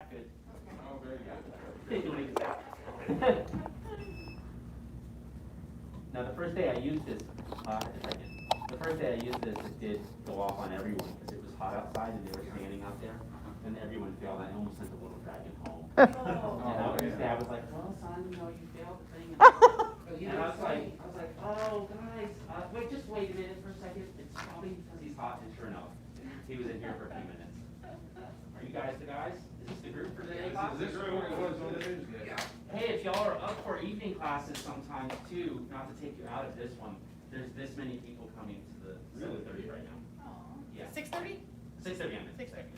Good. Oh, very good. Doing exactly. Now the first day I used this, the first day I used this, it did go off on everyone because it was hot outside and they were standing out there, and everyone failed. I almost sent the little dragon home. And his dad was like, "Well, son, you know, you failed the thing." And I was like, "Oh, guys, just wait a minute for a second. It's probably because he's hot." And sure enough, he was in here for a few minutes. Are you guys the guys? Is this the group for today? This is what it was on Tuesday. Hey, if y'all are up for evening classes sometimes too, not to take you out of this one, there's this many people coming to the 7:30 right now. Yeah. 6:30? 6:30 on the 6:30.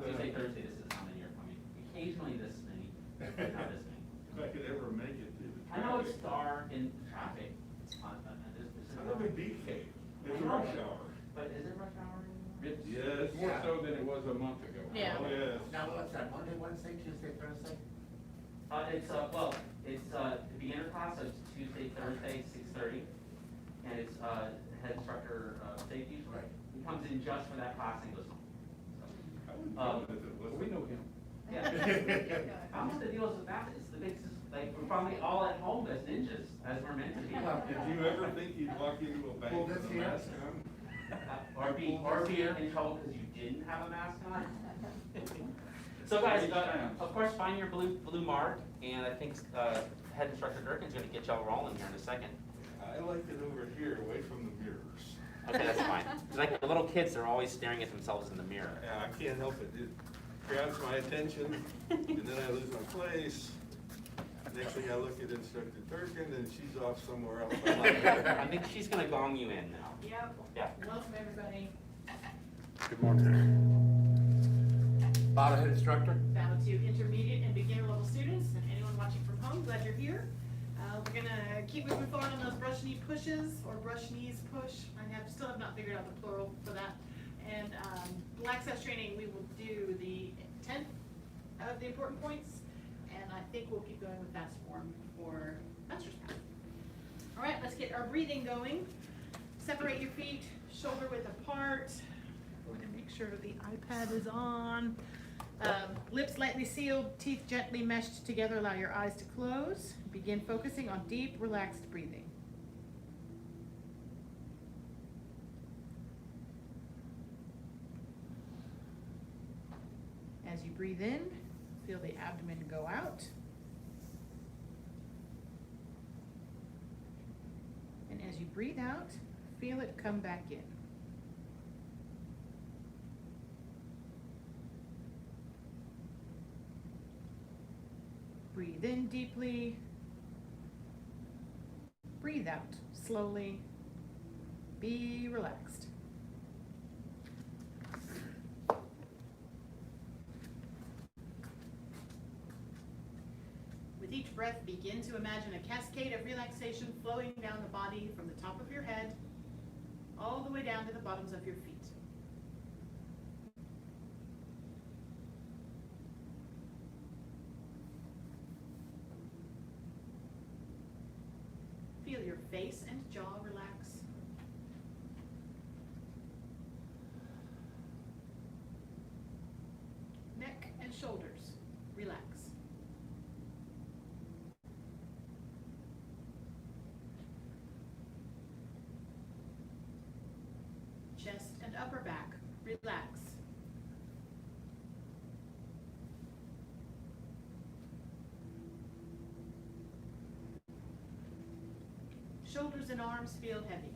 Tuesday, Thursday, this is how many are coming. Occasionally this many, but not this many. If I could ever make it to the. I know it's dark in traffic. It's fun, but I live in BK. It's rush hour. But is it rush hour anymore? Yes, more so than it was a month ago. Yeah. Oh, yes. Now, what's that, Monday, Wednesday, Tuesday, Thursday? It's the beginner class, so it's Tuesday, Thursday, 6:30, and it's head instructor safety. Right. He comes in just for that class and goes home. I wouldn't tell him if it was. We know him. Yeah. I don't know the deals with that. It's the big, like, we're probably all at home as ninjas, as we're meant to be. Did you ever think you'd walk into a bank Well, with this a year- mask on? Or be in trouble because you didn't have a mask on. So guys, of course, find your blue mark, and I think head instructor Durkin's going to get y'all rolling here in a second. I like it over here, away from the mirrors. Okay, that's fine. Like the little kids, they're always staring at themselves in the mirror. Yeah, I can't help it. It grabs my attention, and then I lose my place. Next thing I look at Instructor Durkin, and she's off somewhere else. I think she's going to gong you in now. Yep. Yeah. Welcome, everybody. Good morning. Bottom head instructor? Bow to intermediate and beginner level students, and anyone watching from home, glad you're here. We're gonna keep moving forward on those brush knee pushes, or brush knees push. Still have not figured out the plural for that. And the access training, we will do the 10 of the important points, and I think we'll keep going with fast form for master's path. All right, let's get our breathing going. Separate your feet, shoulder width apart. We're gonna make sure the iPad is on. Lips lightly sealed, teeth gently meshed together, allow your eyes to close. Begin focusing on deep, relaxed breathing. As you breathe in, feel the abdomen go out. And as you breathe out, feel it come back in. Breathe in deeply. Breathe out slowly. Be relaxed. With each breath, begin to imagine a cascade of relaxation flowing down the body from the top of your head all the way down to the bottoms of your feet. Feel your face and jaw relax. Neck and shoulders relax. Chest and upper back relax. Shoulders and arms feel heavy.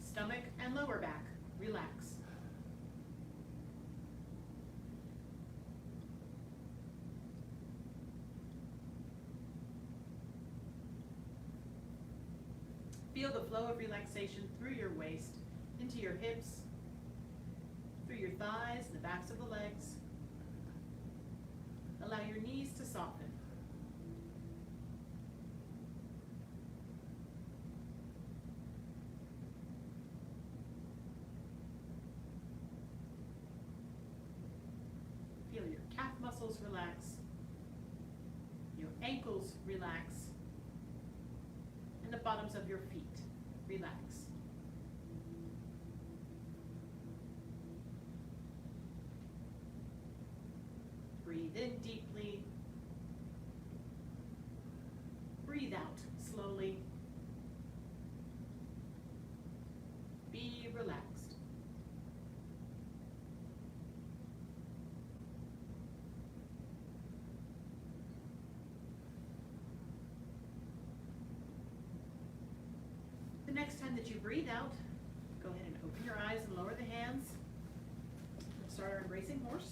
Stomach and lower back, relax. Feel the flow of relaxation through your waist, into your hips, through your thighs, the backs of the legs. Allow your knees to soften. Feel your calf muscles relax, your ankles relax, and the bottoms of your feet. Relax. Breathe in deeply. Breathe out slowly. Be relaxed. The next time that you breathe out, go ahead and open your eyes and lower the hands. We'll start our embracing horse.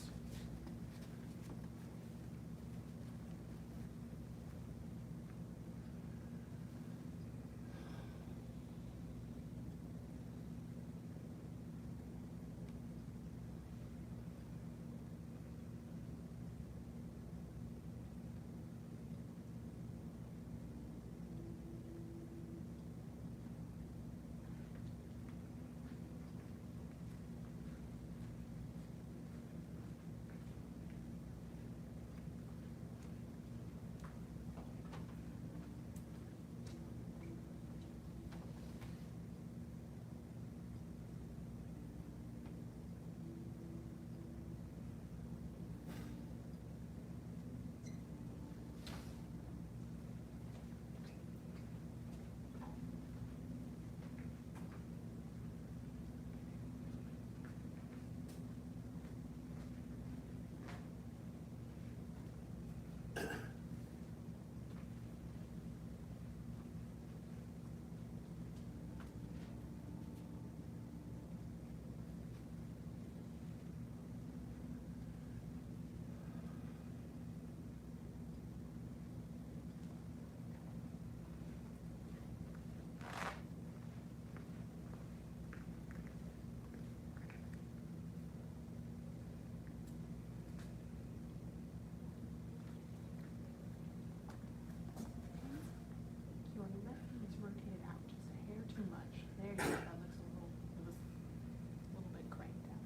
Your left knee is rotated out just a hair too much. There you go. That looks it was a little bit cranked out.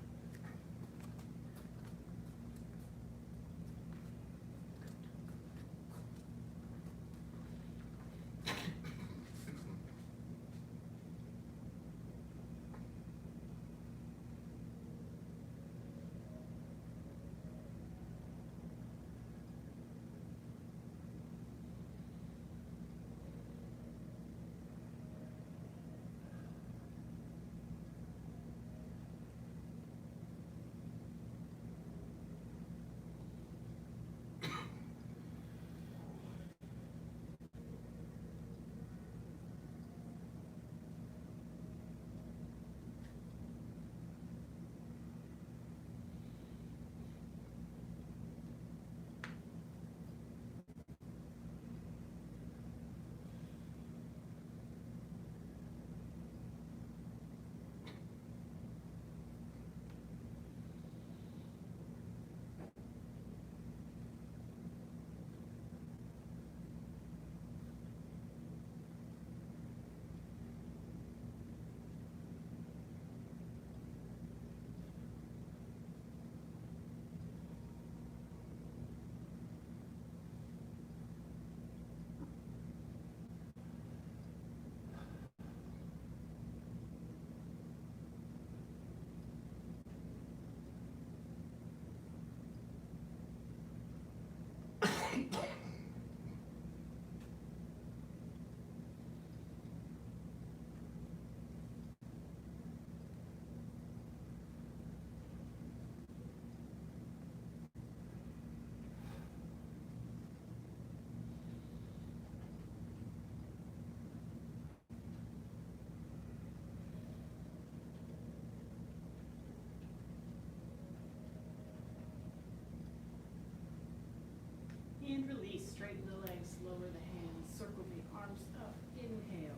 And release, straighten the legs, lower the hands, circle the arms up, inhale.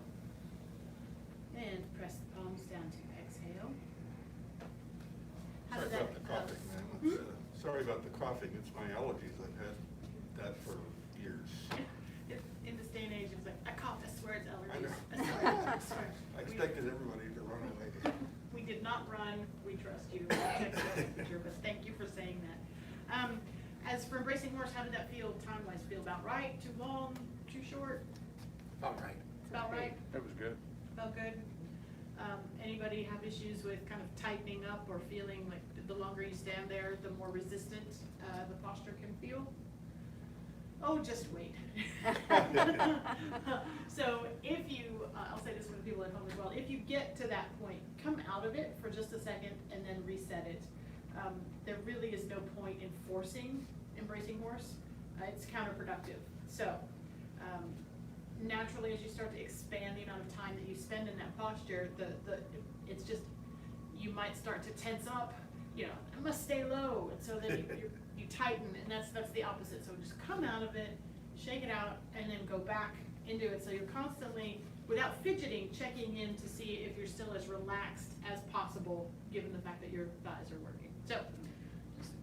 And press the palms down to exhale. How Sorry did that? about the coughing, man. Sorry about the coughing, it's my allergies, I've had that for years. In this day and age, it's like, I cough, I swear it's allergies. I I know. swear, I swear. I expected everybody to run away. We did not run, we trust you, we'll check the temperature, but thank you for saying that. As for embracing horse, how did that feel time-wise? Feel about right, too long, too short? All right. About right? That was good. Felt good? Anybody have issues with kind of tightening up or feeling like the longer you stand there, the more resistant the posture can feel? Oh, just wait. So if you, I'll say this for the people at home as well, if you get to that point, come out of it for just a second and then reset it. There really is no point in forcing embracing horse. It's counterproductive. So naturally, as you start to expand the amount of time that you spend in that posture, it's just, you might start to tense up, you know, I must stay low, and so then you tighten, and that's the opposite. So just come out of it, shake it out, and then go back into it. So you're constantly, without fidgeting, checking in to see if you're still as relaxed as possible, given the fact that your thighs are working. So just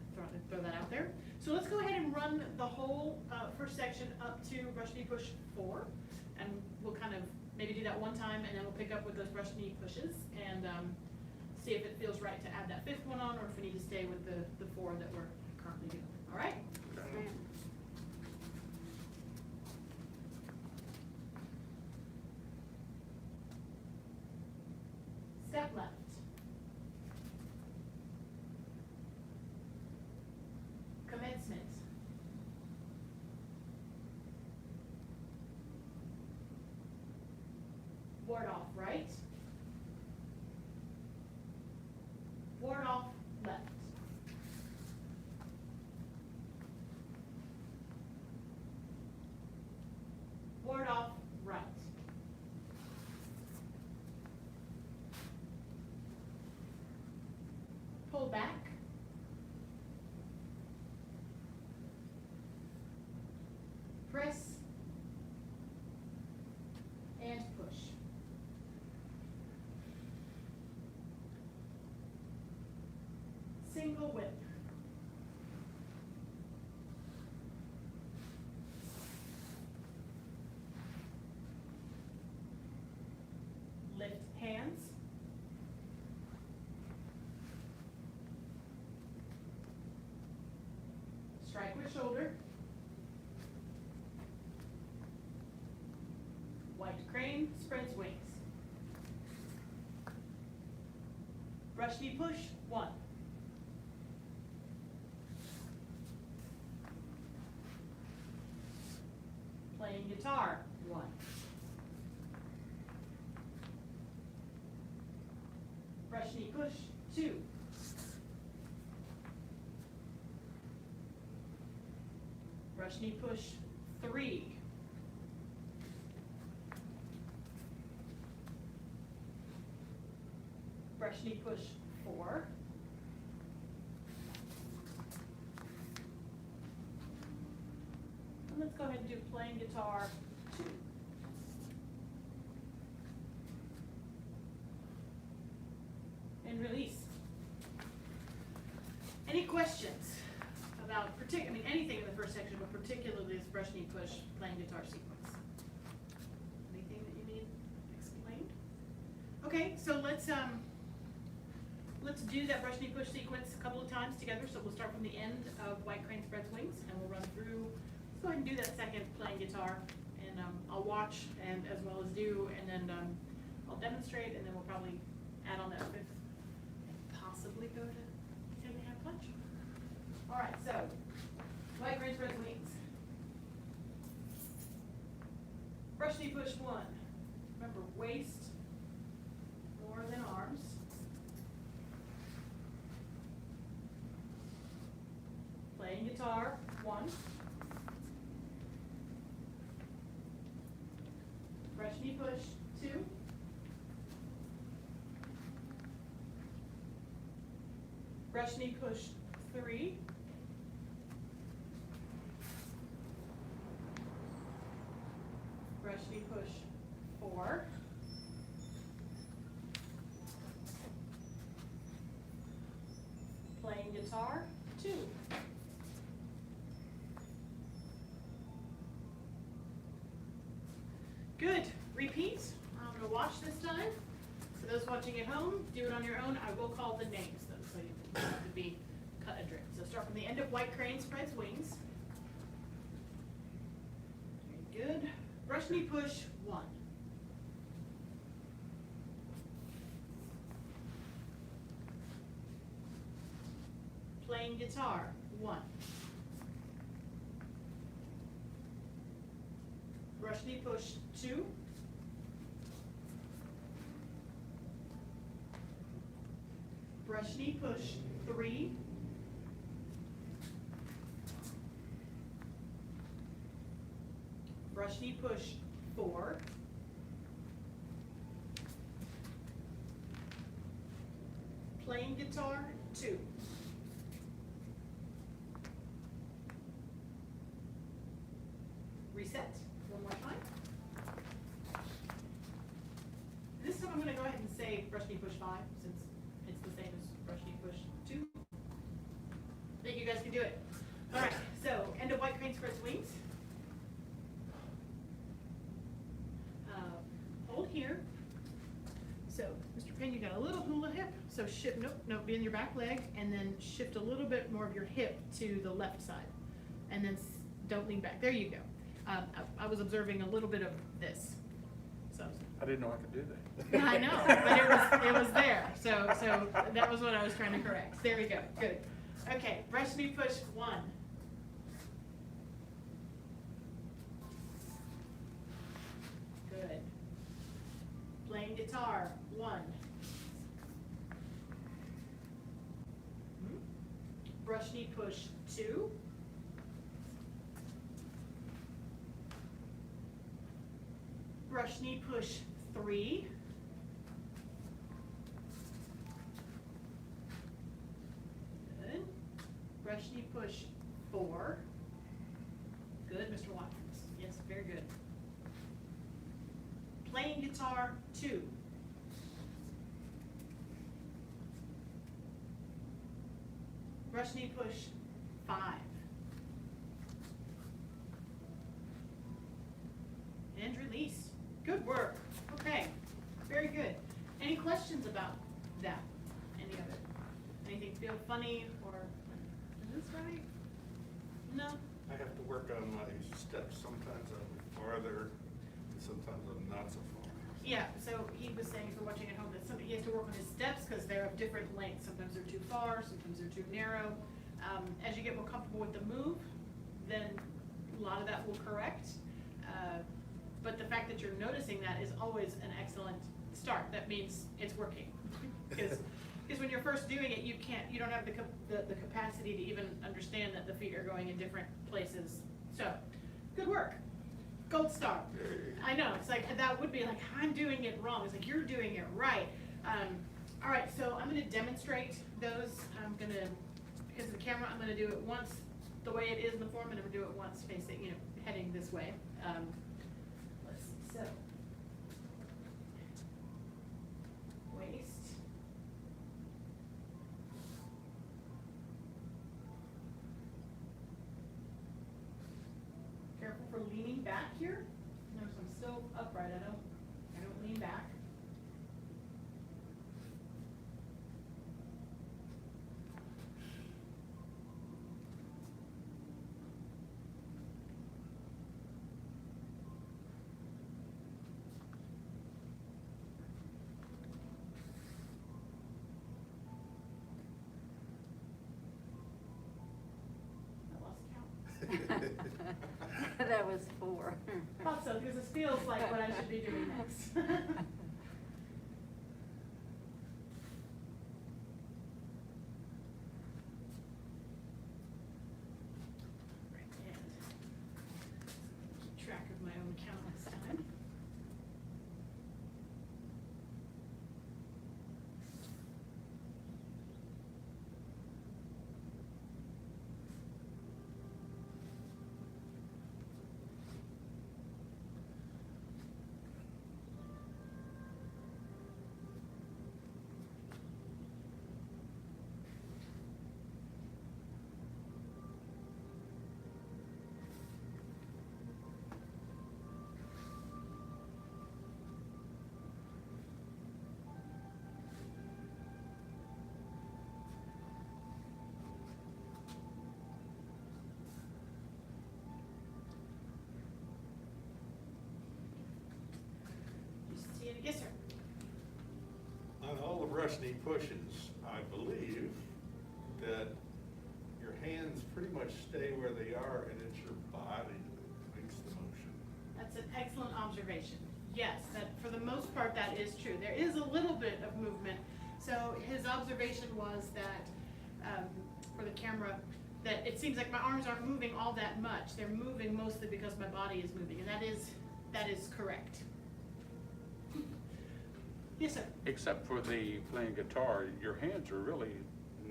throw that out there. So let's go ahead and run the whole first section up to brush knee push 4, and we'll kind of maybe do that one time, and then we'll pick up with those brush knee pushes and see if it feels right to add that 5th one on, or if we need to stay with the 4 that we're currently doing. All right? Step left. Commencement. Ward off right. Ward off left. Ward off right. Pull back. Press and push. Single whip. Lift hands. Strike with shoulder. White crane spreads wings. Brush knee push 1. Playing guitar 1. Brush knee push 2. Brush knee push 3. Brush knee push 4. And let's go ahead and do playing guitar 2. And release. Any questions about anything in the first section, but particularly this brush knee push playing guitar sequence? Anything that you need explained? Okay, so let's do that brush knee push sequence a couple of times together. So we'll start from the end of White Crane Spreads Wings, and we'll run through. Let's go ahead and do that second playing guitar, and I'll watch and as well as do, and then I'll demonstrate, and then we'll probably add on that 5th, and possibly go to 10.5 punch. All right, so White Crane Spreads Wings. Brush knee push 1. Remember, waist more than arms. Playing guitar 1. Brush knee push 2. Brush knee push 3. Brush knee push 4. Playing guitar 2. Good. Repeat. I'm going to watch this time. For those watching at home, do it on your own. I will call the names though, so you don't have to be cut adrift. So start from the end of White Crane Spreads Wings. Very good. Brush knee push 1. Playing guitar, 1. Brush knee push, 2. Brush knee push, 3. Brush knee push, 4. Playing guitar, 2. Reset, one more time. This time I'm gonna go ahead and say brush knee push 5, since it's the same as brush knee push 2. I think you guys can do it. All right, so end of white crane spreads wings. Hold here. So, Mr. Payne, you got a little hula hip, so shift, nope, be in your back leg, and then shift a little bit more of your hip to the left side. And then don't lean back, there you go. I was observing a little bit of this, so. I didn't know I could do that. Yeah, I know, but it was there, so that was what I was trying to correct. There we go, good. Okay, brush knee push 1. Good. Playing guitar, 1. Brush knee push 2. Brush knee push 3. Good. Brush knee push 4. Good, Mr. Watkins. Yes, very good. Playing guitar 2. Brush knee push 5. And release. Good work. Okay, very good. Any questions about that? Any of it? Anything feel funny or, is this right? No? I have to work on my steps. Sometimes I'm farther, and sometimes I'm not so far. Yeah, so he was saying, if you're watching at home, that he has to work on his steps because they're of different lengths. Sometimes they're too far, sometimes they're too narrow. As you get more comfortable with the move, then a lot of that will correct. But the fact that you're noticing that is always an excellent start. That means it's working. Because when you're first doing it, you don't have the capacity to even understand that the feet are going in different places. So, good work. Gold star. I know, it's like, that would be like, I'm doing it wrong. It's like, you're doing it right. All right, so I'm gonna demonstrate those. I'm gonna, because of the camera, I'm gonna do it once the way it is in the form, and I'm gonna do it once facing, heading this way. Let's see, so. Waist. Careful for leaning back here. Notice I'm still upright, I don't lean back. I lost count. That was 4. Thought so, because this feels like what I should be doing next. And keep track of my own count this time. Yes, sir. On all the brush knee pushes, I believe that hands pretty much stay where they are, and it's your body that makes the motion. That's an excellent observation. Yes, that for the most part, that is true. There is a little bit of movement. So his observation was that, for the camera, that it seems like my arms aren't moving all that much. They're moving mostly because my body is moving, and that is correct. Yes, sir. Except for the playing guitar, your hands are really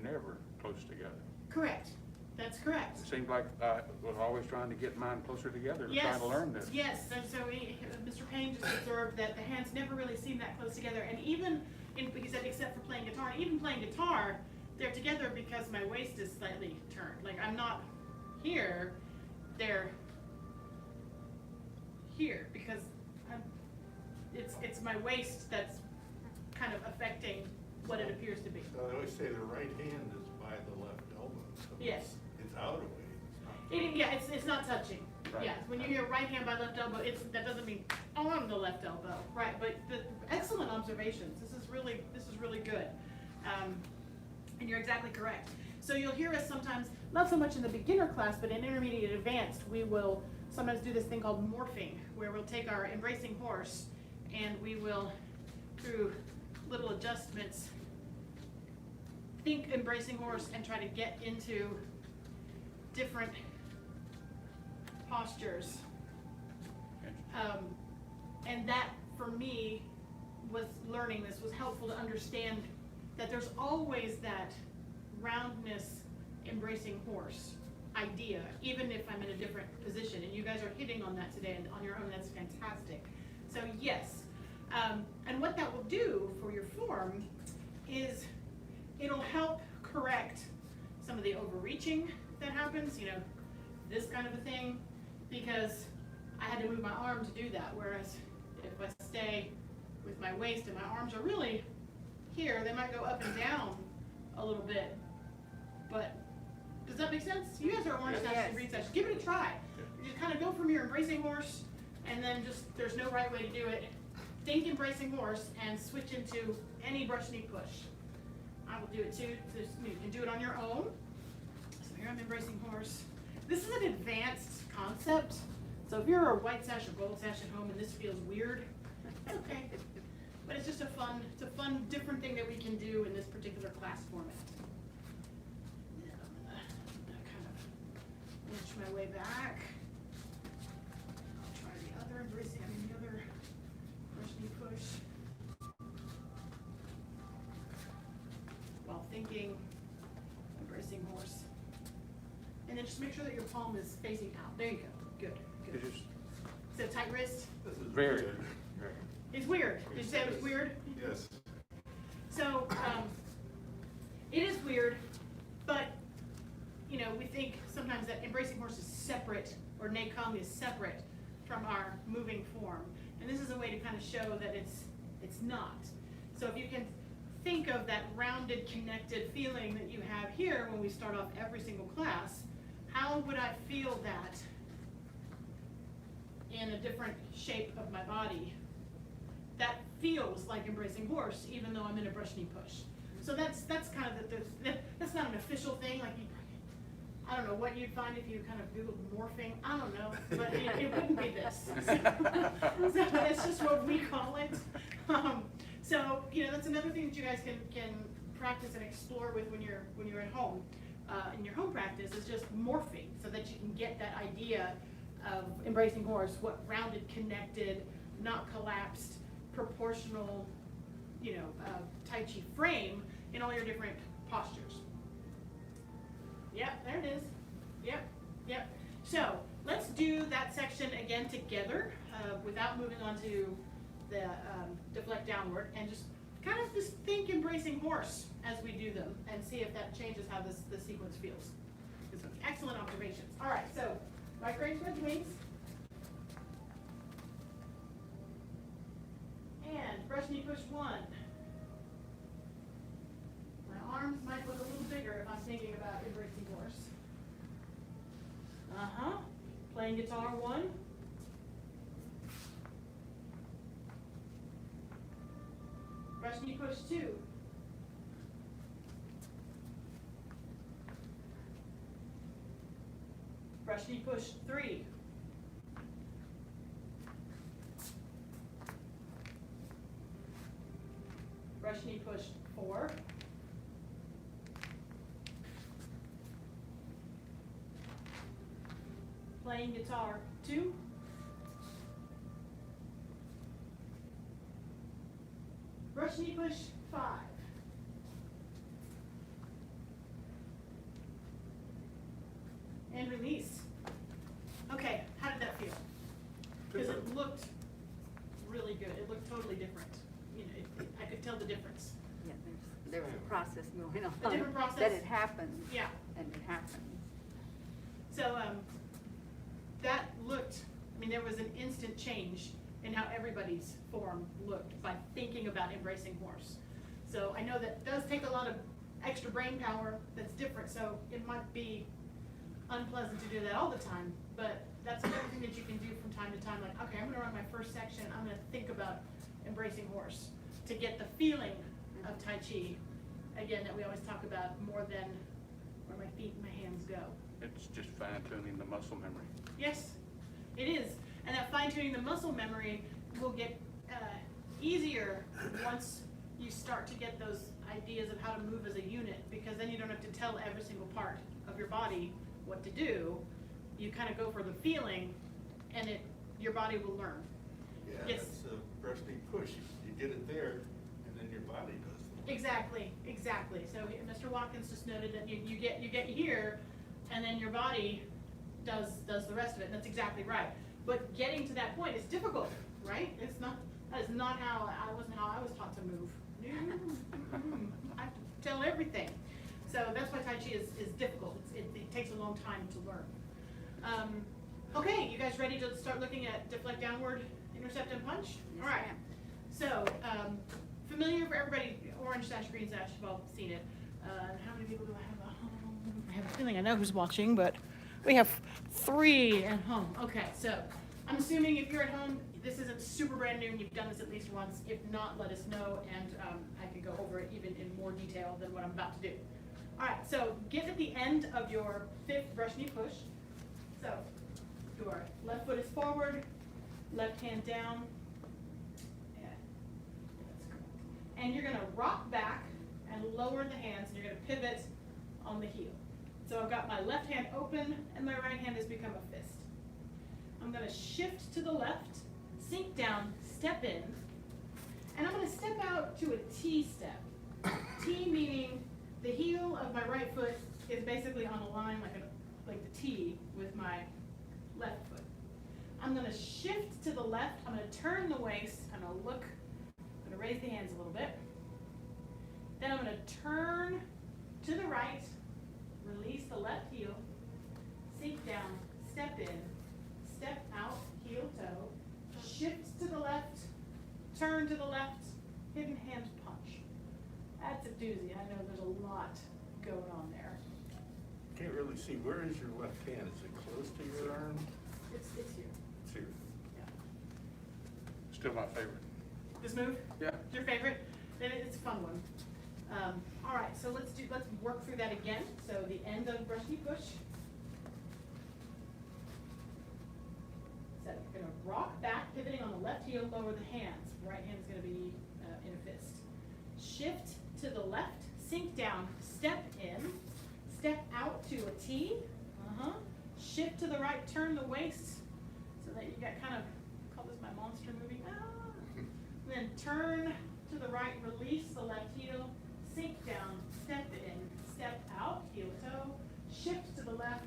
never close together. Correct. That's correct. It seemed like I was always trying to get mine closer together, trying to learn this. Yes, and so Mr. Payne just observed that the hands never really seem that close together, and even he said except for playing guitar, even playing guitar, they're together because my waist is slightly turned. Like I'm not here, they're here because it's my waist that's kind of affecting what it appears to be. So I always say the right hand is by the left elbow. So Yes. It's out of way. It's not. Yeah, it's not touching. Right. Yes, when you hear right hand by left elbow, that doesn't mean on the left elbow, right? But the excellent observations. This is really good, and you're exactly correct. So you'll hear us sometimes, not so much in the beginner class, but in intermediate advanced, we will sometimes do this thing called morphing, where we'll take our embracing horse and we will, through little adjustments, think embracing horse and try to get into different postures. And that, for me, was learning this, was helpful to understand that there's always that roundness embracing horse idea, even if I'm in a different position. And you guys are hitting on that today, and on your own, that's fantastic. So yes, and what that will do for your form is it'll help correct some of the overreaching that happens, this kind of a thing, because I had to move my arm to do that, whereas if I stay with my waist and my arms are really here, they might go up and down a little bit, but does that make sense? You guys are orange sessions and green sessions. Give it a try. You just kind of go from your embracing horse, and then there's no right way to do it. Think embracing horse and switch into any brush knee push. I will do it too. You can do it on your own. So here I'm embracing horse. This is an advanced concept. So if you're a white sash or gold sash at home and this feels weird, that's okay. But it's just a fun, different thing that we can do in this particular class format. Yeah, I'm gonna kind of inch my way back. I'll try the other brush knee push. While thinking embracing horse. And then just make sure that your palm is facing out. There you go. Good. It is So tight wrist. This is very, weird. It's weird. Did you say it was weird? Yes. So, it is weird, but, we think sometimes that embracing horse is separate, or nei kung is separate from our moving form. And this is a way to kind of show that it's not. So if you can think of that rounded, connected feeling that you have here when we start off every single class, how would I feel that in a different shape of my body? That feels like embracing horse, even though I'm in a brush knee push. So that's kind of that's not an official thing. Like I don't know what you'd find if you kind of Googled morphing. I don't know, but it wouldn't be this. So that's just what we call it. So that's another thing that you guys can practice and explore with when you're at home. In your home practice is just morphing, so that you can get that idea of embracing horse, what rounded, connected, not collapsed, proportional, Tai Chi frame in all your different postures. Yep, there it is. Yep. So let's do that section again together without moving on to the deflect downward, and just kind of just think embracing horse as we do them and see if that changes how the sequence feels. Excellent observations. All right, so right grace, red wings. And brush knee push 1. My arms might look a little bigger if I'm thinking about embracing horse. Playing guitar 1. Brush knee push 2. Brush knee push 3. Brush knee push 4. Playing guitar 2. Brush knee push 5. And release. Okay, how did that feel? Because it looked really good. It looked totally different. You know, I could tell the difference. Yeah, there was a process going on. A different process? That it happens. Yeah. And it happens. So, that looked, I mean, there was an instant change in how everybody's form looked by thinking about embracing horse. So I know that does take a lot of extra brain power that's different, so it might be unpleasant to do that all the time, but that's another thing that you can do from time to time, like, okay, I'm gonna run my first section, I'm gonna think about embracing horse to get the feeling of Tai Chi, again, that we always talk about more than where my feet and my hands go. It's just fine tuning the muscle memory. Yes, it is. And that fine tuning the muscle memory will get easier once you start to get those ideas of how to move as a unit, because then you don't have to tell every single part of your body what to do. You kind of go for the feeling, and your body will learn. Yeah, Yes. that's a brush knee push. You get it there, and then your body does the work. Exactly, exactly. So Mr. Watkins just noted that you get here, and then your body does the rest of it, and that's exactly right. But getting to that point is difficult, right? That is not how I was taught to move. No, I have to tell everything. So that's why Tai Chi is difficult. It takes a long time to learn. Okay, you guys ready to start looking at deflect downward, intercept, and punch? Yes, All right. ma'am. So, familiar for everybody, orange sash, green sash, you've all seen it. How many people do I have at home? I have a feeling I know who's watching, but we have 3 at home. Okay, so I'm assuming if you're at home, this isn't super brand new and you've done this at least once. If not, let us know, and I can go over it even in more detail than what I'm about to do. All right, so get at the end of your 5th brush knee push. So your left foot is forward, left hand down. Yeah, that's correct. And you're gonna rock back and lower the hands, and you're gonna pivot on the heel. So I've got my left hand open and my right hand has become a fist. I'm gonna shift to the left, sink down, step in, and I'm gonna step out to a T step. T meaning the heel of my right foot is basically on a line like the T with my left foot. I'm gonna shift to the left, I'm gonna turn the waist, I'm gonna raise the hands a little bit. Then I'm gonna turn to the right, release the left heel, sink down, step in, step out, heel toe, shift to the left, turn to the left, hidden hand punch. That's a doozy. I know there's a lot going on there. Can't really see, where is your left hand? Is it close to your arm? It's here. It's here. Yeah. Still my favorite. This move? Yeah. Your favorite? Then it's a fun one. All right, so let's work through that again. So the end of brush knee push. So you're gonna rock back, pivoting on the left heel, lower the hands. Right hand is gonna be in a fist. Shift to the left, sink down, step in, step out to a T. Shift to the right, turn the waist so that you got kind of, call this my monster moving. Then turn to the right, release the left heel, sink down, step in, step out, heel toe, shift to the left,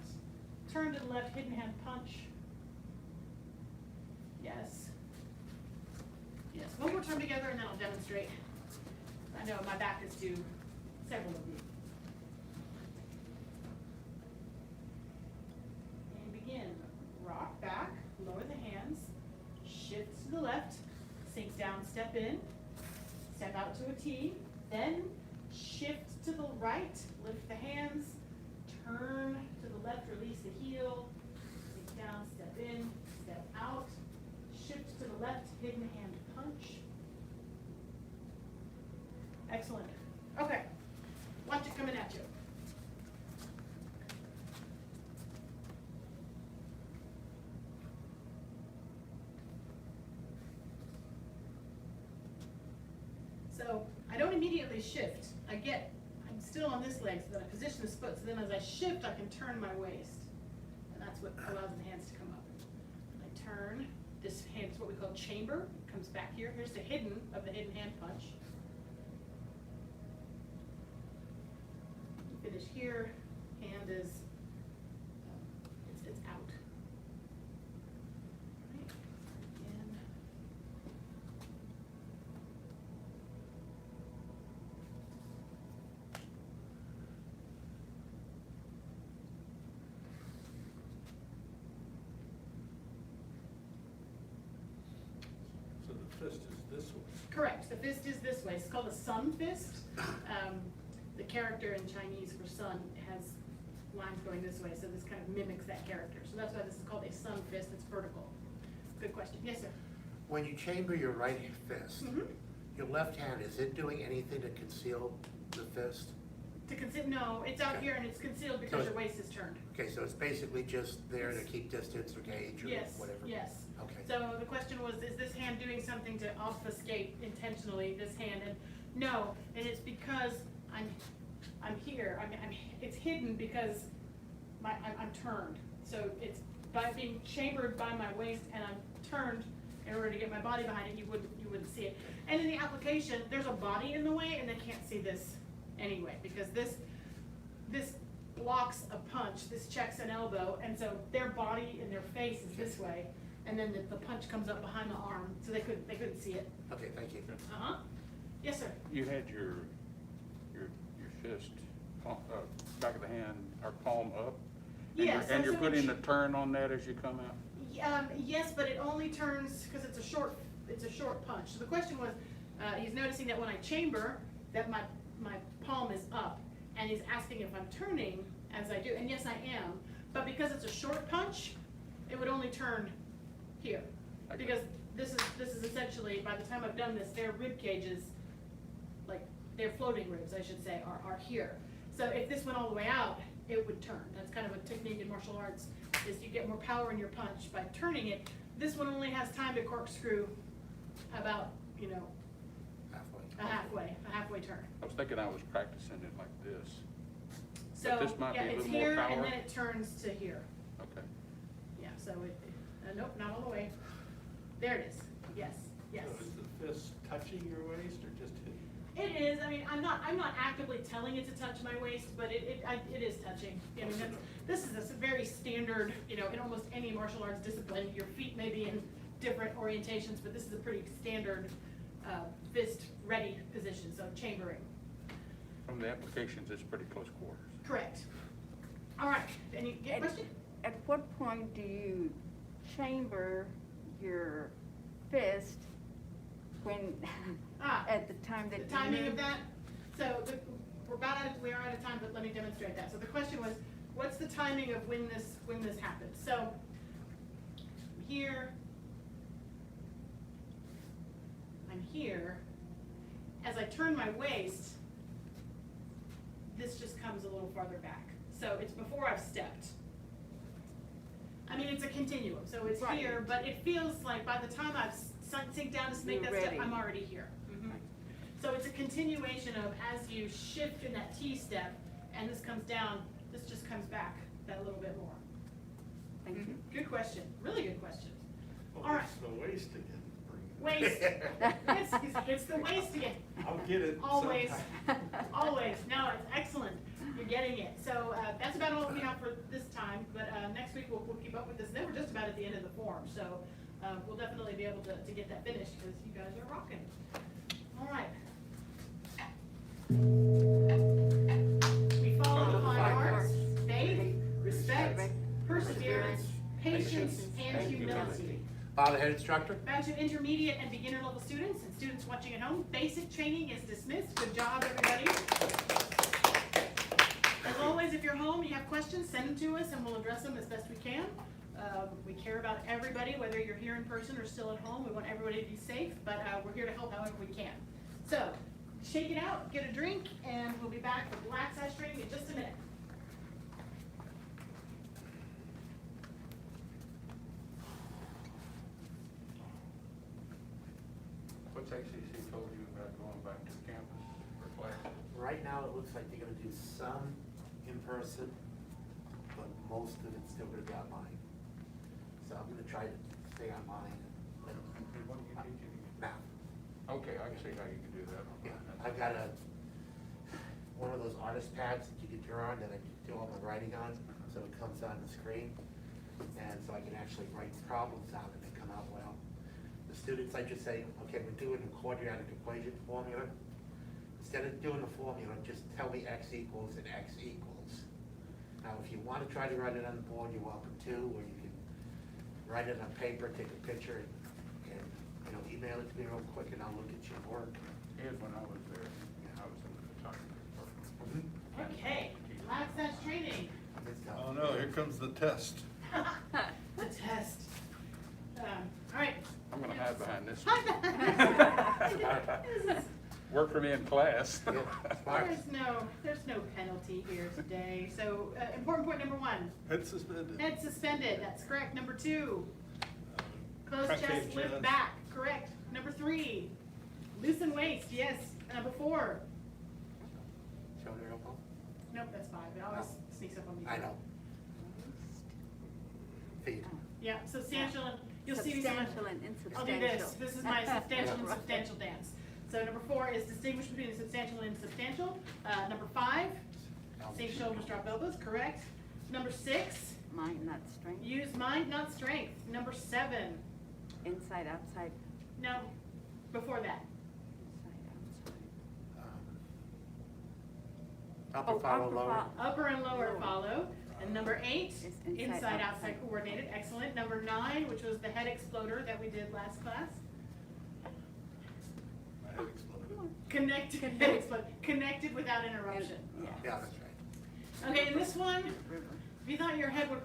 turn to the left, hidden hand punch. Yes. Yes, one more time together and then I'll demonstrate. I know my back is to several of you. And begin. Rock back, lower the hands, shift to the left, sink down, step in, step out to a T, then shift to the right, lift the hands, turn to the left, release the heel, sink down, step in, step out, shift to the left, hidden hand punch. Excellent. Okay, watch it coming at you. So I don't immediately shift. I'm still on this leg, so then I position this foot, so then as I shift, I can turn my waist. And that's what allows the hands to come up. I turn, this hand is what we call chamber, comes back here. Here's the hidden of the hidden hand punch. Finish here, hand is, it's out. Right, again. So the fist is this way. Correct, the fist is this way, it's called a sun fist. The character in Chinese for sun has lines going this way, so this kind of mimics that character. So that's why this is called a sun fist, it's vertical. Good question, yes, sir? When you chamber your right fist, Mhm. your left hand, is it doing anything to conceal the fist? No, it's out Okay. here and it's concealed So because it's- your waist is turned. Okay, so it's basically just there to keep distance or gauge or Yes, whatever? yes. Okay. So the question was, is this hand doing something to obfuscate intentionally this hand? And no, and it's because I'm here, it's hidden because I'm turned. So it's by being chambered by my waist and I'm turned in order to get my body behind it, you wouldn't see it. And in the application, there's a body in the way and they can't see this anyway, because this blocks a punch, this checks an elbow, and so their body and their face is this way, and then the punch comes up behind the arm, so they couldn't see it. Okay, thank you. Uh-huh. Yes, sir. You had your fist, back of the hand, or palm up? And Yes, And you're that's what putting we- the turn on that as you come out? Yes, but it only turns, because it's a short punch. So the question was, he's noticing that when I chamber, that my palm is up, and he's asking if I'm turning as I do, and yes, I am, but because it's a short punch, it would only turn here. Okay. Because this is essentially, by the time I've done this, their rib cages, like, their floating ribs, I should say, are here. So if this went all the way out, it would turn. That's kind of a technique in martial arts, is you get more power in your punch by turning it. This one only has time to corkscrew about, Halfway. a halfway turn. I was thinking I was practicing it like this. So, this might yeah, be a it's little more here, and power? then it turns to here. Okay. Yeah, so nope, not all the way. There it is. Yes, yes. So is the fist touching your waist or just hidden? It is, I mean, I'm not actively telling it to touch my waist, but it is touching. I mean, this is a very standard, in almost any martial arts discipline, your feet may be in different orientations, but this is a pretty standard, fist ready position, so chambering. From the applications, it's pretty close quarters. Correct. All right, any question? At what point do you chamber your fist when, Ah, at the time that you The timing of move? that, so we are out of time, but let me demonstrate that. So the question was, what's the timing of when this happens? So I'm here, as I turn my waist, this just comes a little farther back. So it's before I've stepped. I mean, it's a continuum, so it's Right. here, but it feels like by the time I've sink down to make You're that step, ready. I'm already here. So it's a continuation of, as you shift in that T step, and this comes down, this just comes back that little bit more. Thank you. Good question, really good question. Well, All right. it's the waist again. Waist, it's the waist again. I'll get it Always, sometime. always, no, it's excellent, you're getting it. So, that's about all we have for this time, but, next week we'll keep up with this, then we're just about at the end of the form, so, we'll definitely be able to get that finished, because you guys are rocking. All right. We follow the five arts: faith, respect, perseverance, patience, and humility. Bow the head instructor? Back to intermediate and beginner level students and students watching at home. Basic training is dismissed. Good job, everybody. As always, if you're home, you have questions, send them to us and we'll address them as best we can. We care about everybody, whether you're here in person or still at home. We want everybody to be safe, but we're here to help however we can. So, shake it out, get a drink, and we'll be back with black size training in just a minute. What's ACC told you about going back to right now, it looks like they're gonna do some in person, but most of it's still gonna be online. So I'm gonna try to stay online. What are you teaching? Math. Okay, I can see how you can do that. Yeah, I've got one of those artist pads that you can draw on that I can do all my writing on, so it comes on the screen. And so I can actually write problems out and they come out well. The students, I just say, okay, we're doing a quadratic equation formula. Instead of doing the formula, just tell me x equals and x equals. Now, if you want to try to write it on the board, you're welcome to, or you can write it on paper, take a picture, and email it to me real quick, and I'll look at your work. Here's when I was there, I was in the photography department. Okay, lab science training. It's tough. Oh no, here comes the test. The test. All right. I'm gonna hide behind this. This is- Work for me in class. Yeah, smart. There's no penalty here today. So, important point number 1, Head suspended. head suspended, that's correct. Number 2, close Concave chest, lift chest. back, correct. Number 3, loosen waist, yes. Number 4, Shoulder elbow? nope, that's 5, it always sneaks up on me. I know. Feet. Yeah, substantial, and you'll see me. Substantial and I'll do insubstantial. this is my substantial and Right. substantial dance. So number 4 is distinguish between the substantial and insubstantial. Number 5, sink shoulders, drop elbows, correct. Number 6, Mind, not strength. use mind, not strength. Number 7, Inside, outside, no, before that. inside, outside. Upper Oh, follow upper lower. Upper and lower Lower. follow. And number 8, Is inside, outside outside. coordinated, excellent. Number 9, which was the head exploder that we did last class. My head exploded. Connected without interruption. Yeah. Yeah, that's right. Okay, and this one, River. if you thought your head would,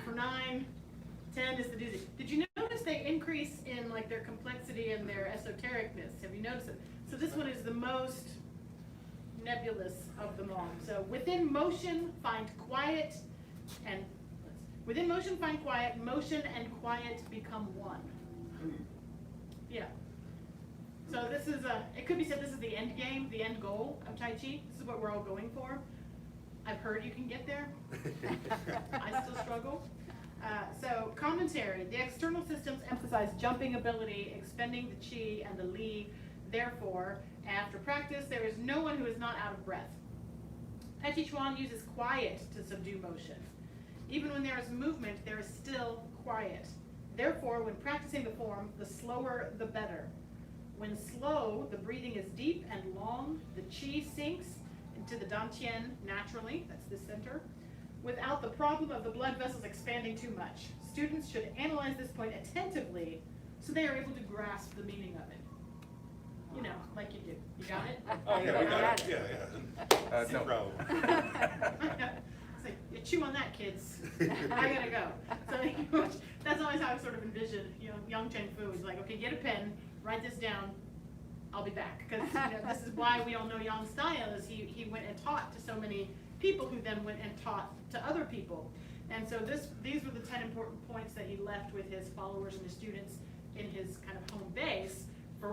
for 9, 10 is the doozy. Did you notice they increase in like their complexity and their esotericness? Have you noticed it? So this one is the most nebulous of them all. So within motion, find quiet, and within motion, find quiet. Motion and quiet become one. Yeah. So this is it could be said this is the end game, the end goal of Tai Chi. This is what we're all going for. I've heard you can get there. I still struggle. So commentary, the external systems emphasize jumping ability, expending the chi and the li. Therefore, after practice, there is no one who is not out of breath. Tai Chi Chuan uses quiet to subdue motion. Even when there is movement, there is still quiet. Therefore, when practicing the form, the slower the better. When slow, the breathing is deep and long, the chi sinks into the dantian naturally, that's the center, without the problem of the blood vessels expanding too much. Students should analyze this point attentively so they are able to grasp the meaning of it. You know, like you do. You got it? Oh, yeah, we got it, Got it. yeah. No. No problem. It's like, you chew on that, kids. I gotta go. So that's always how I sort of envision, young Cheng Fu is like, okay, get a pen, write this down, I'll be back. Because this is why we all know Yang's style, is he went and taught to so many people who then went and taught to other people. And so these were the 10 important points that he left with his followers and his students in his kind of home base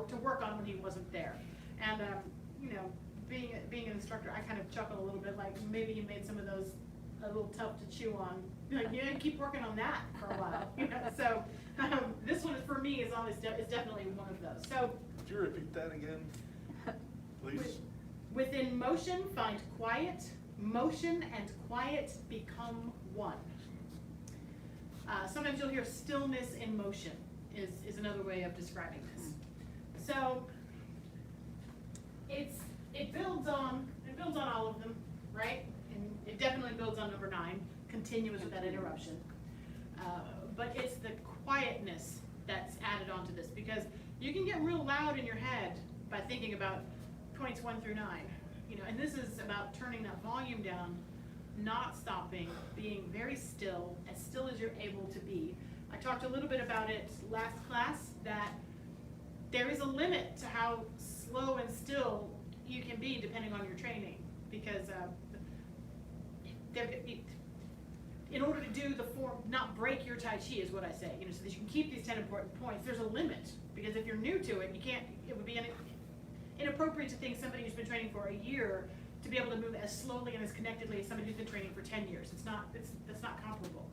to work on when he wasn't there. And being an instructor, I kind of chuckle a little bit, like maybe he made some of those a little tough to chew on. Like, yeah, keep working on that for a while. So this one for me is definitely one of those. So Could you repeat that again, please? within motion, find quiet. Motion and quiet become one. Sometimes you'll hear stillness in motion is another way of describing this. So it builds on all of them, right? And it definitely builds on number 9, continuous with that interruption. But it's the quietness that's added onto this, because you can get real loud in your head by thinking about points 1 through 9. And this is about turning that volume down, not stopping, being very still as you're able to be. I talked a little bit about it last class, that there is a limit to how slow and still you can be depending on your training, because in order to do the form, not break your Tai Chi is what I say, so that you can keep these 10 important points, there's a limit, because if you're new to it, you can't, it would be inappropriate inappropriate to think somebody who's been training for a year to be able to move as slowly and as connectedly as somebody who's been training for 10 years. That's not comparable.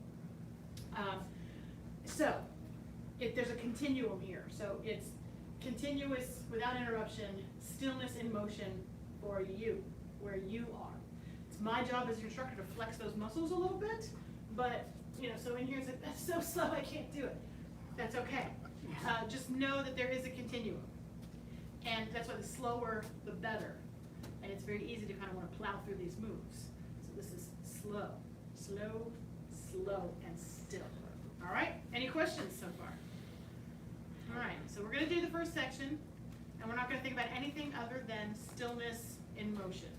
So, there's a continuum here. So it's continuous, without interruption, stillness in motion for you, where you are. It's my job as your instructor to flex those muscles a little bit, but, so in here it's like, that's so slow, I can't do it. That's okay. Just know that there is a continuum. And that's why the slower, the better. And it's very easy to kind of want to plow through these moves. So this is slow, slow, slow, and still. All right, any questions so far? All right, so we're gonna do the first section, and we're not gonna think about anything other than stillness in motion.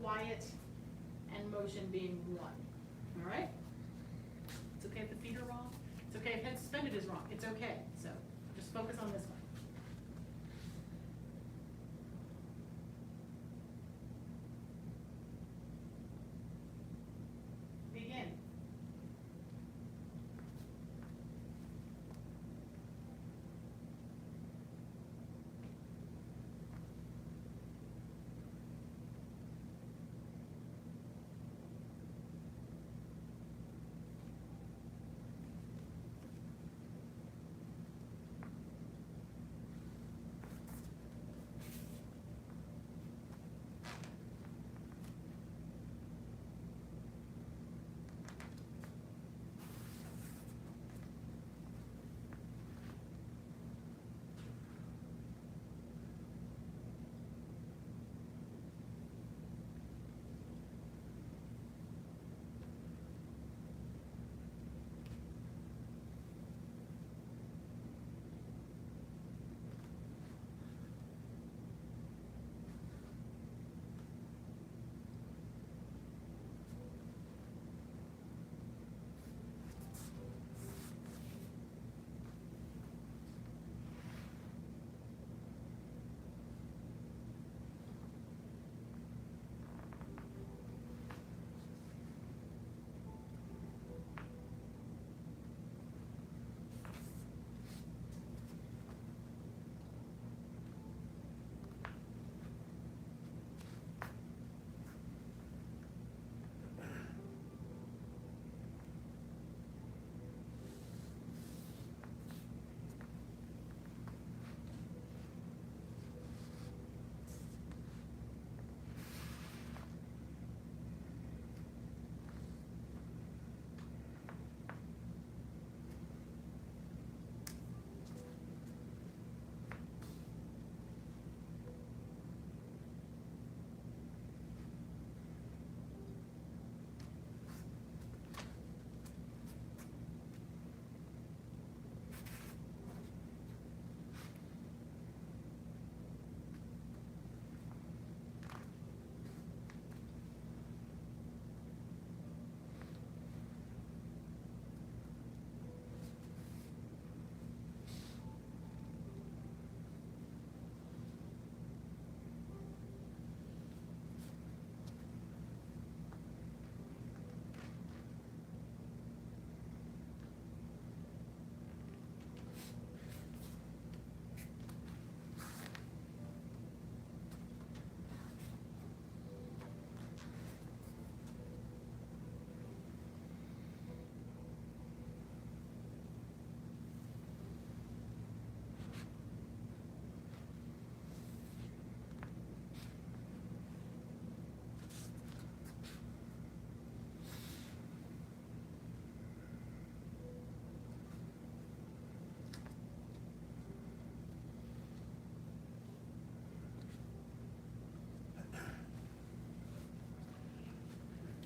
Quiet and motion being one, all right? It's okay if the feet are wrong. It's okay if head suspended is wrong. It's okay, so just focus on this one. Begin.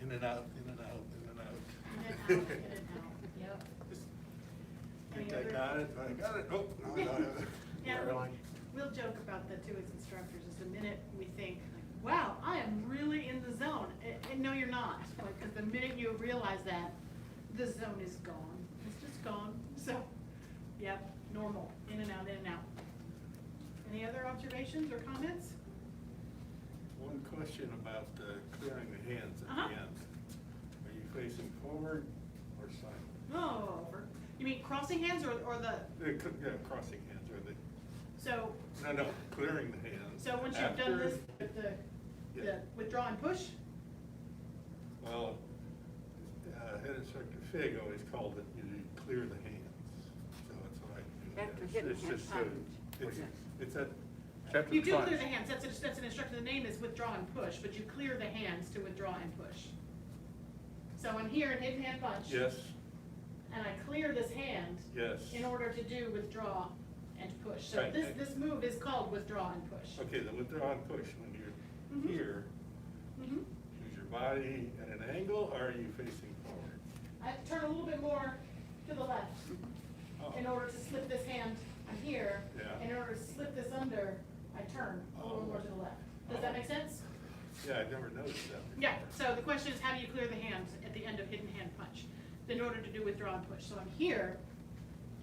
In and out, in and out, in and out. In and out, in and out, yep. Think Any I other- got it, I got it, oh, no, I got it. Yeah, Everyone. we'll joke about that too as instructors, just the minute we think, like, wow, I am really in the zone, and no, you're not. Like, 'cause the minute you realize that, the zone is gone, it's just gone, so, yep, normal, in and out, in and out. Any other observations or comments? One question about clearing the hands at Uh-huh. the end. Are you facing forward or side? Oh, you mean crossing hands or the, Yeah, crossing hands, or the, So, No, clearing the hands. so once you've done After- this, with the Yeah. withdraw and push, Well, head instructor Fig always called it, you clear the hands, so that's what I do. After It's- hitting it's hand just punch. It's a, Chapter you do punch. clear the hands, that's an instruction, the name is withdraw and push, but you clear the hands to withdraw and push. So I'm here in hidden hand punch. yes, And I clear this hand yes. in order to do withdraw and push. So Right. this move is called withdraw and push. Okay, the withdraw and push, when you're Mhm. here, Mhm. is your body at an angle, or are you facing forward? I turn a little bit more to the left Oh. in order to slip this hand, I'm here. Yeah. In order to slip this under, I turn a little Oh. more to the left. Does that make sense? Yeah, I've never noticed that before. Yeah, so the question is, how do you clear the hands at the end of hidden hand punch in order to do withdraw and push? So I'm here,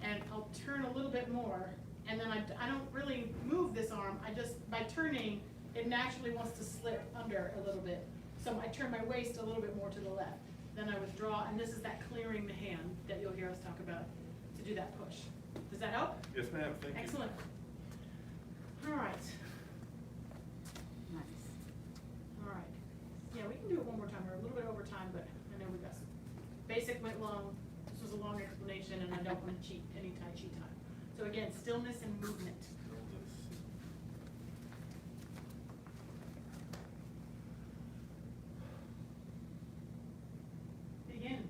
and I'll turn a little bit more, and then I don't really move this arm, I just, by turning, it naturally wants to slip under a little bit. So I turn my waist a little bit more to the left. Then I withdraw, and this is that clearing the hand that you'll hear us talk about to do that push. Does that help? Yes, ma'am, thank you. Excellent. All right. Nice. All right. Yeah, we can do it one more time. We're a little bit over time, but I know we got some. Basic went long. This was a long explanation, and I don't want to cheat any Tai Chi time. So again, stillness and movement. Begin.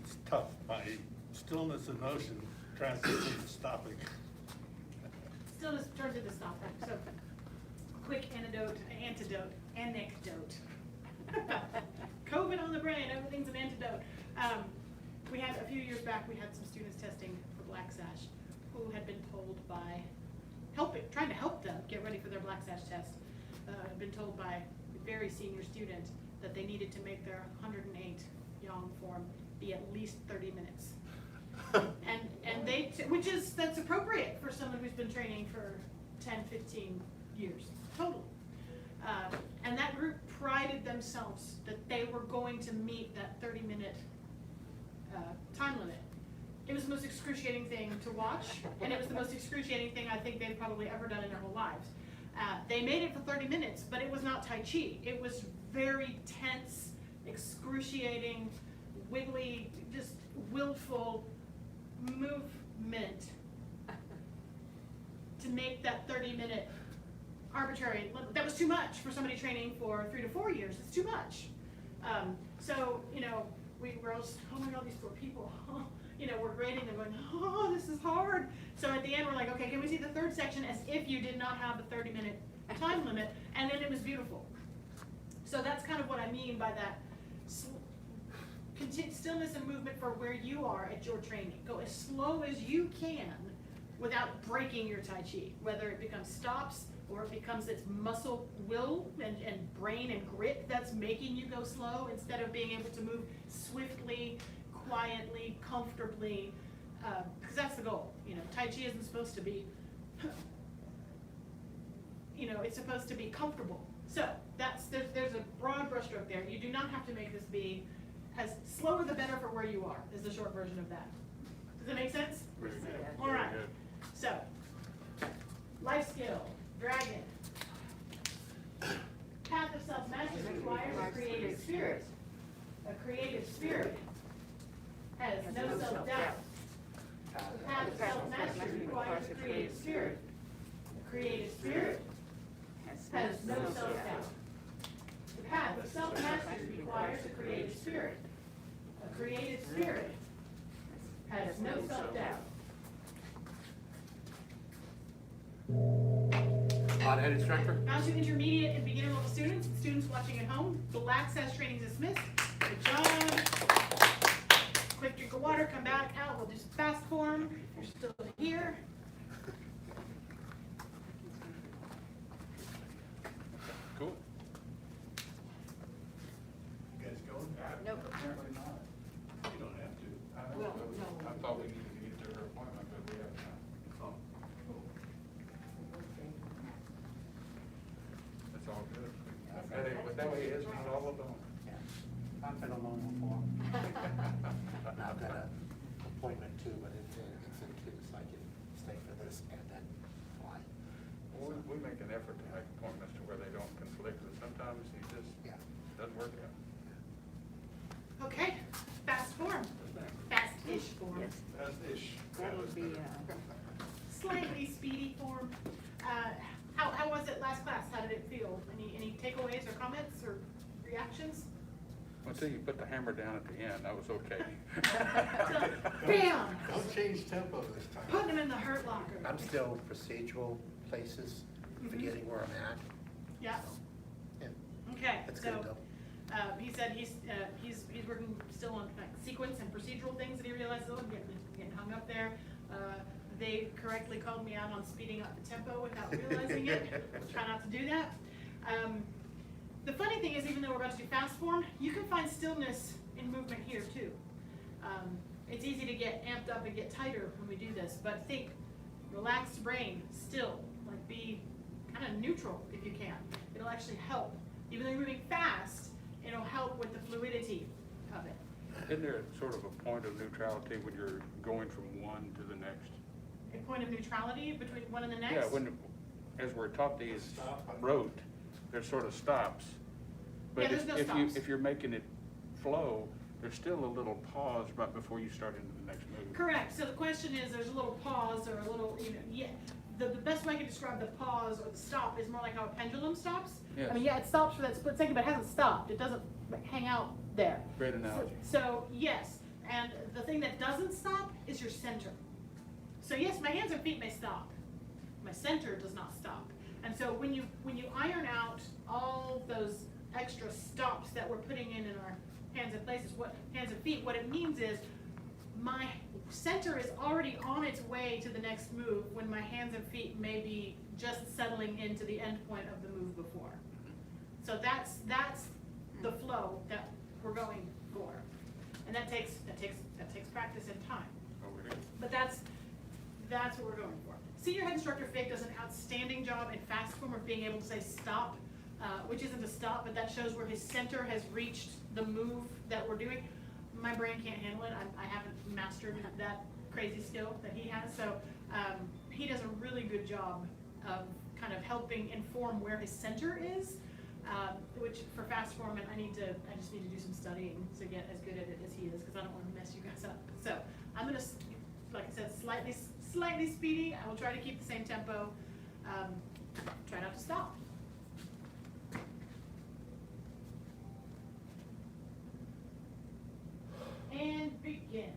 It's tough, my stillness and motion translates to stopping. Stillness turns into stopping. So quick anecdote. COVID on the brain, everything's an antidote. We had, a few years back, we had some students testing for Black Sash who had been told by trying to help them get ready for their Black Sash test, had been told by a very senior student that they needed to make their 108 Yang form be at least 30 minutes. And that's appropriate for someone who's been training for 10, 15 years, totally. And that group prided themselves that they were going to meet that 30-minute time limit. It was the most excruciating thing to watch, and it was the most excruciating thing I think they've probably ever done in their whole lives. They made it for 30 minutes, but it was not Tai Chi. It was very tense, excruciating, wiggly, just willful movement to make that 30-minute arbitrary. That was too much for somebody training for 3 to 4 years. It's too much. So, you know, we were all just, oh my God, these poor people. You know, we're grading them going, oh, this is hard. So at the end, we're like, okay, can we see the third section as if you did not have the 30-minute time limit? And then it was beautiful. So that's kind of what I mean by that stillness and movement for where you are at your training. Go as slow as you can without breaking your Tai Chi, whether it becomes stops or it becomes its muscle will and brain and grit that's making you go slow instead of being able to move swiftly, quietly, comfortably, because that's the goal. You know, Tai Chi isn't supposed to be, you know, it's supposed to be comfortable. So there's a broad brushstroke there. You do not have to make this be as slower the better for where you are, is the short version of that. Does that make sense? Very good. All Very right. good. So, life skill, dragon. Path of self-mastery requires a creative spirit. A creative spirit has no self-doubt. The path of self-mastery requires a creative spirit. A creative spirit has no self-doubt. The path of self-mastery requires a creative spirit. A creative spirit has no self-doubt. Hot-head instructor? Now to intermediate and beginner level students, and students watching at home, Black says training is dismissed. Good job. Quick drink of water, come back out, we'll do some fast form. You're still here. Cool. You guys going? Nope. Apparently not. You don't have to. Well, no. I thought we needed to get to her appointment, but we have time. Oh. It's all good. But that way it is not all alone. Yeah. I've been alone before. I've got an appointment too, but it's in two, so I can stay for this and then fly. Well, we make an effort to make appointments to where they don't conflict, but sometimes it just Yeah. doesn't work out. Okay, fast form. Fast-ish form. Yes, Fast-ish. that would be, Slightly speedy form. How was it last class? How did it feel? Any takeaways or comments or reactions? Until you put the hammer down at the end, that was okay. Bam! Don't change tempo this time. Putting them in the hurt locker. I'm still procedural places, forgetting where I'm at. Yeah. Yeah, Okay, that's so, good though. he said he's working still on like sequence and procedural things that he realizes, oh, I'm getting hung up there. They correctly called me out on speeding up the tempo without realizing it. Try not to do that. The funny thing is, even though we're about to do fast form, you can find stillness in movement here too. It's easy to get amped up and get tighter when we do this, but think, relaxed brain, still, like be kind of neutral if you can. It'll actually help. Even though you're moving fast, it'll help with the fluidity of it. Isn't there sort of a point of neutrality when you're going from one to the next? A point of neutrality between one and the next? Yeah, as we're taught these Stop. rote, there's sort of stops. But Yeah, there's no if stops. you're making it flow, there's still a little pause right before you start into the next move. Correct. So the question is, there's a little pause or a little, yeah. The best way I can describe the pause or the stop is more like how a pendulum stops. Yes. I mean, yeah, it stops for that split second, but it hasn't stopped. It doesn't like, hang out there. Great analogy. So yes, and the thing that doesn't stop is your center. So yes, my hands and feet may stop. My center does not stop. And so when you iron out all those extra stops that we're putting in our hands and places, hands and feet, what it means is my center is already on its way to the next move when my hands and feet may be just settling into the end point of the move before. So that's the flow that we're going for. And that takes practice and time. Over here. But that's what we're going for. Senior head instructor Fig does an outstanding job in fast form of being able to say stop which isn't a stop, but that shows where his center has reached the move that we're doing. My brain can't handle it. I haven't mastered that crazy skill that he has. So he does a really good job of kind of helping inform where his center is, which for fast form, I just need to do some studying to get as good at it as he is, because I don't want to mess you guys up. So I'm gonna, like I said, slightly speedy. I will try to keep the same tempo. Try not to stop. And begin.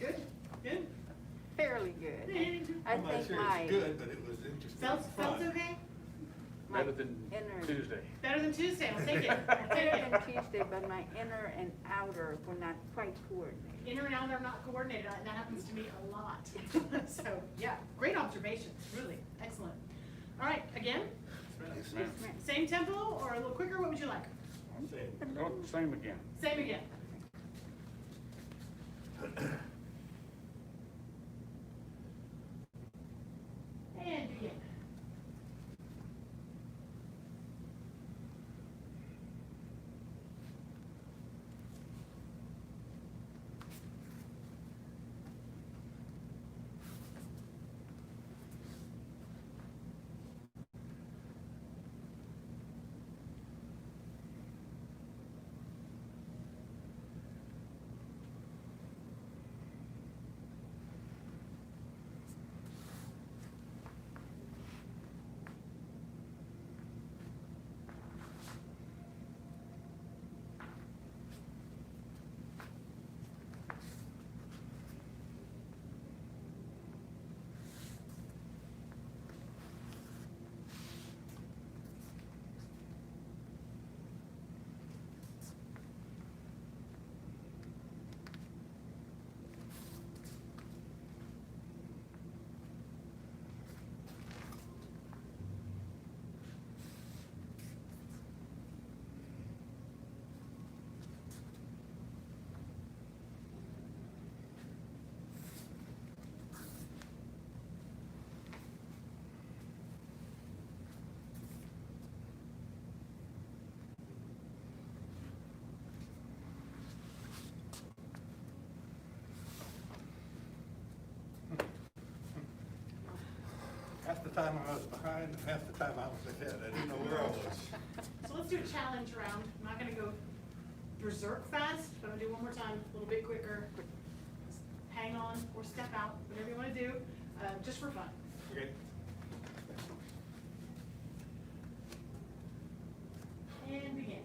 Good, good. Fairly good. I I'm not think sure my, it's good, but it was interesting. Sounds Fun. okay? my Better than inner, Tuesday. Better than Tuesday, I'll take it. I'll take better it. than Tuesday, but my inner and outer were not quite coordinated. Inner and outer are not coordinated, and that happens to me a lot. So, yeah, great observations, really, excellent. All right, again, Yes, Ma'am. same tempo or a little quicker, what would you like? Same. Oh, same again. Same again. And begin. Half the time I was behind, and half the time I was ahead. I didn't know where I was. So let's do a challenge round. I'm not gonna go berserk fast, but I'm gonna do one more time, a little bit quicker. Just hang on or step out, whatever you wanna do, just for fun. Okay. And begin.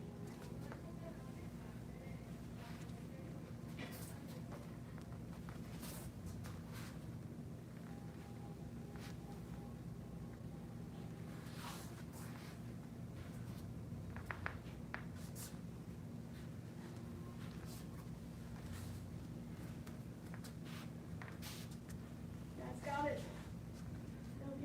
Guys got it. Go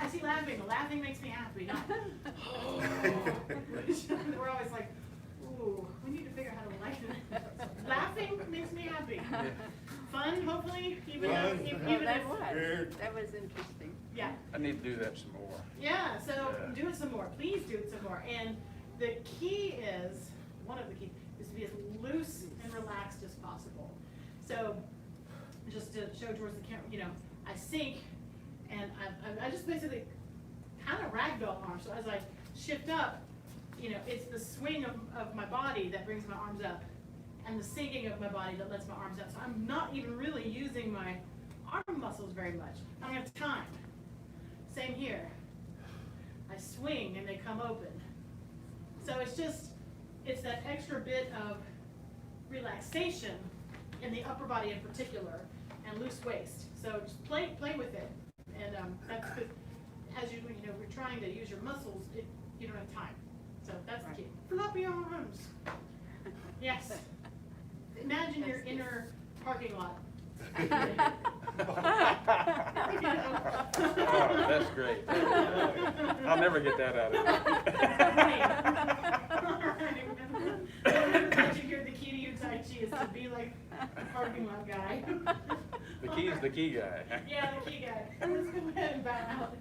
I see laughing. Laughing makes me happy. Not, we're always like, ooh, we need to figure out how to lighten it. Laughing makes me happy. Fun, hopefully, even Fun. if, Well, even that if, was, Weird. that was interesting. yeah. I need to do that some more. Yeah, so Yeah. do it some more. Please do it some more. And the key is, one of the keys, is to be as loose and relaxed as possible. So, just to show towards the camera, you know, I sink and I just basically kind of ragdoll arms. So as I shift up, you know, it's the swing of my body that brings my arms up and the sinking of my body that lets my arms out. So I'm not even really using my arm muscles very much. I don't have time. Same here. I swing and they come open. So it's that extra bit of relaxation in the upper body in particular and loose waist. So just play with it. And that's good. As you know, we're trying to use your muscles, you don't have time. So that's the key. Floppy arms. Yes. Imagine your inner parking lot. Oh, that's great. I'll never get that out Imagine here the key to your Tai Chi is to be like a parking lot guy. The key is the key guy. Yeah, the key guy. Let's go ahead and bow out.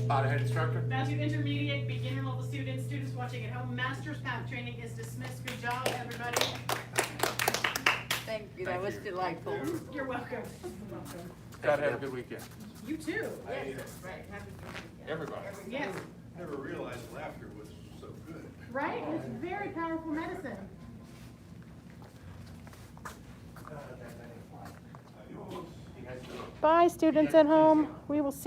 Bow to head instructor. Now to intermediate, beginner level students, students watching at home, master's path training is dismissed. Good job, everybody. Thank you, that was delightful. You're welcome. You're welcome. God, have a good weekend. You too. Yes, that's right. Happy birthday. Everybody. Yes, Never realized laughter was so good. right? It's very powerful medicine. Adios. You guys do it. Bye, students at home. We will see